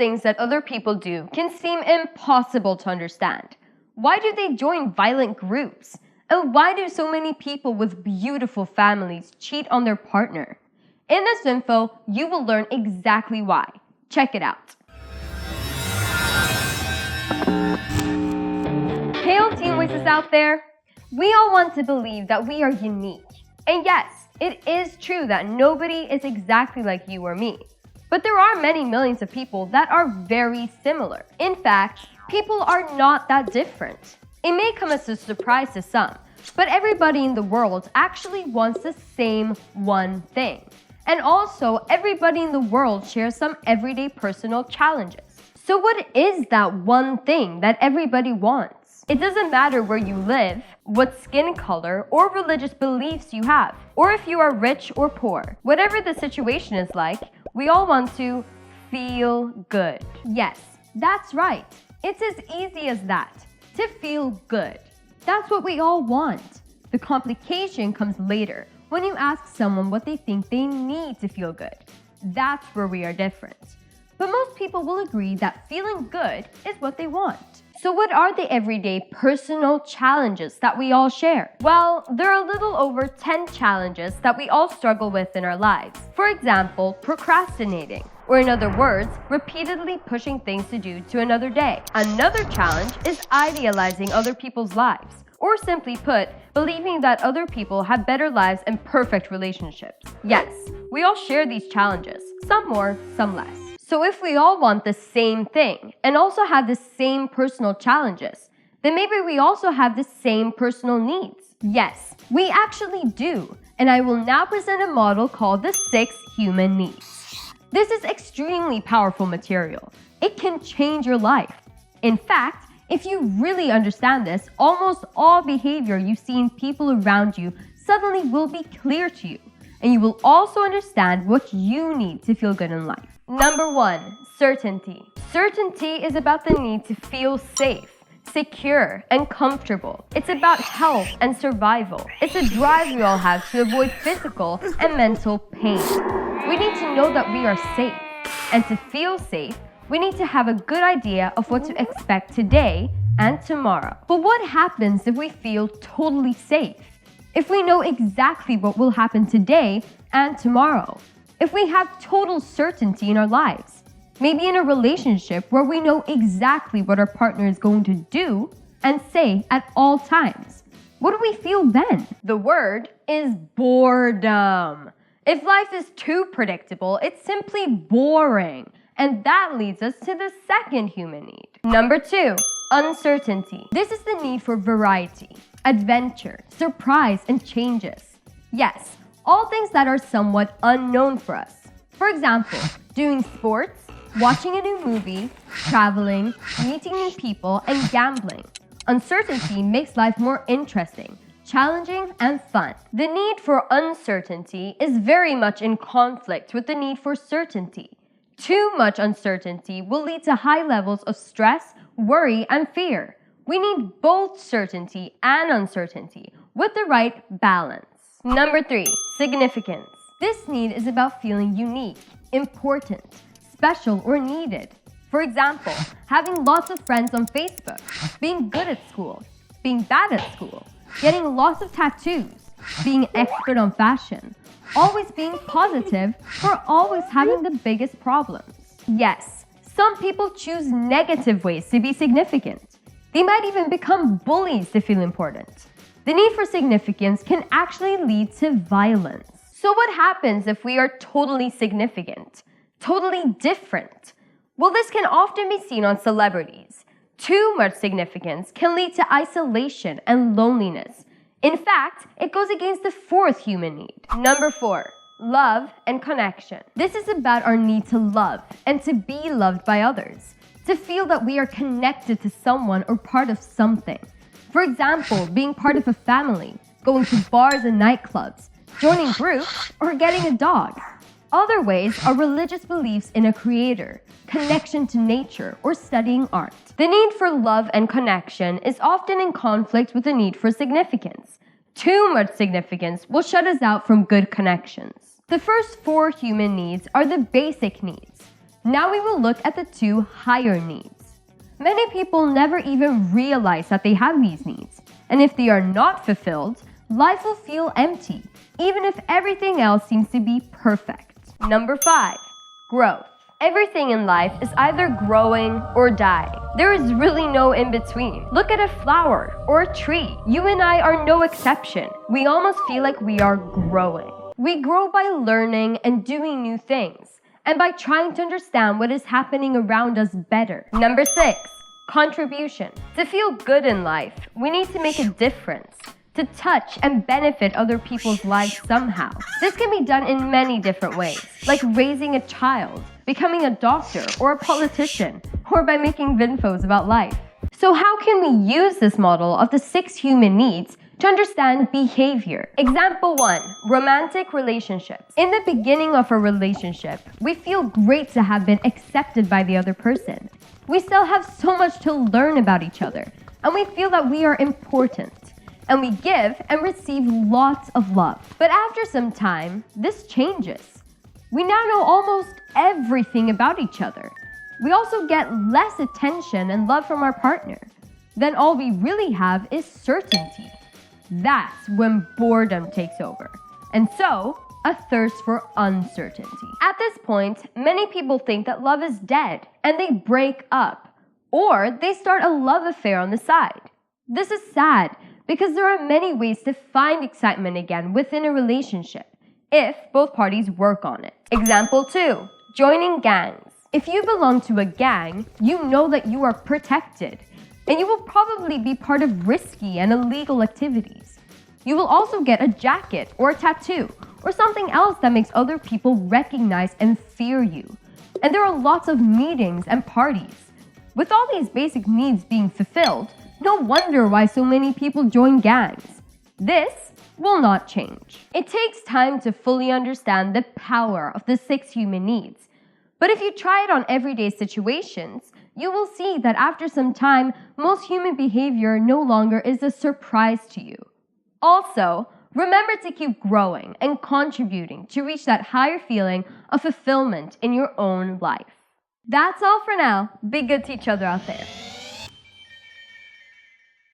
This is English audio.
things that other people do can seem impossible to understand. Why do they join violent groups? And why do so many people with beautiful families cheat on their partner? In this info, you will learn exactly why. Check it out. Hey all Teen Voices out there! We all want to believe that we are unique. And yes, it is true that nobody is exactly like you or me. But there are many millions of people that are very similar. In fact, people are not that different. It may come as a surprise to some, but everybody in the world actually wants the same one thing. And also, everybody in the world shares some everyday personal challenges. So what is that one thing that everybody wants? It doesn't matter where you live, what skin color or religious beliefs you have, or if you are rich or poor. Whatever the situation is like, we all want to feel good. Yes, that's right. It's as easy as that. To feel good. That's what we all want. The complication comes later when you ask someone what they think they need to feel good. That's where we are different. But most people will agree that feeling good is what they want. So what are the everyday personal challenges that we all share? Well, there are a little over 10 challenges that we all struggle with in our lives. For example, procrastinating, or in other words, repeatedly pushing things to do to another day. Another challenge is idealizing other people's lives, or simply put, believing that other people have better lives and perfect relationships. Yes, we all share these challenges, some more, some less. So if we all want the same thing and also have the same personal challenges, then maybe we also have the same personal needs. Yes, we actually do, and I will now present a model called the 6 human needs. This is extremely powerful material. It can change your life. In fact, if you really understand this, almost all behavior you see in people around you suddenly will be clear to you, and you will also understand what you need to feel good in life. Number 1, certainty. Certainty is about the need to feel safe, secure, and comfortable. It's about health and survival. It's a drive we all have to avoid physical and mental pain. We need to know that we are safe. And to feel safe, we need to have a good idea of what to expect today and tomorrow. But what happens if we feel totally safe? If we know exactly what will happen today and tomorrow? If we have total certainty in our lives? Maybe in a relationship where we know exactly what our partner is going to do and say at all times. What do we feel then? The word is boredom. If life is too predictable, it's simply boring. And that leads us to the second human need. Number 2, uncertainty. This is the need for variety, adventure, surprise, and changes. Yes, all things that are somewhat unknown for us. For example, doing sports, watching a new movie, traveling, meeting new people, and gambling. Uncertainty makes life more interesting, challenging, and fun. The need for uncertainty is very much in conflict with the need for certainty. Too much uncertainty will lead to high levels of stress, worry, and fear. We need both certainty and uncertainty with the right balance. Number 3, significance. This need is about feeling unique, important, special, or needed. For example, having lots of friends on Facebook, being good at school, being bad at school, getting lots of tattoos, being expert on fashion, always being positive, or always having the biggest problems. Yes, some people choose negative ways to be significant. They might even become bullies to feel important. The need for significance can actually lead to violence. So what happens if we are totally significant, totally different? Well, this can often be seen on celebrities. Too much significance can lead to isolation and loneliness. In fact, it goes against the 4th human need. Number 4, love and connection. This is about our need to love and to be loved by others, to feel that we are connected to someone or part of something. For example, being part of a family, going to bars and nightclubs, joining groups, or getting a dog. Other ways are religious beliefs in a creator, connection to nature, or studying art. The need for love and connection is often in conflict with the need for significance. Too much significance will shut us out from good connections. The first 4 human needs are the basic needs. Now we will look at the 2 higher needs. Many people never even realize that they have these needs, and if they are not fulfilled, life will feel empty, even if everything else seems to be perfect. Number 5, growth. Everything in life is either growing or dying. There is really no in between. Look at a flower or a tree. You and I are no exception. We almost feel like we are growing. We grow by learning and doing new things, and by trying to understand what is happening around us better. Number 6, contribution. To feel good in life, we need to make a difference, to touch and benefit other people's lives somehow. This can be done in many different ways, like raising a child, becoming a doctor or a politician, or by making vinfos about life. So how can we use this model of the 6 human needs to understand behavior? Example 1, romantic relationships. In the beginning of a relationship, we feel great to have been accepted by the other person. We still have so much to learn about each other, and we feel that we are important. And we give and receive lots of love. But after some time, this changes. We now know almost everything about each other. We also get less attention and love from our partner. Then all we really have is certainty. That's when boredom takes over. And so, a thirst for uncertainty. At this point, many people think that love is dead and they break up. Or they start a love affair on the side. This is sad because there are many ways to find excitement again within a relationship, if both parties work on it. Example 2, joining gangs. If you belong to a gang, you know that you are protected, and you will probably be part of risky and illegal activities. You will also get a jacket or a tattoo, or something else that makes other people recognize and fear you. And there are lots of meetings and parties. With all these basic needs being fulfilled, no wonder why so many people join gangs. This will not change. It takes time to fully understand the power of the 6 human needs. But if you try it on everyday situations, you will see that after some time, most human behavior no longer is a surprise to you. Also, remember to keep growing and contributing to reach that higher feeling of fulfillment in your own life. That's all for now. Be good to each other out there.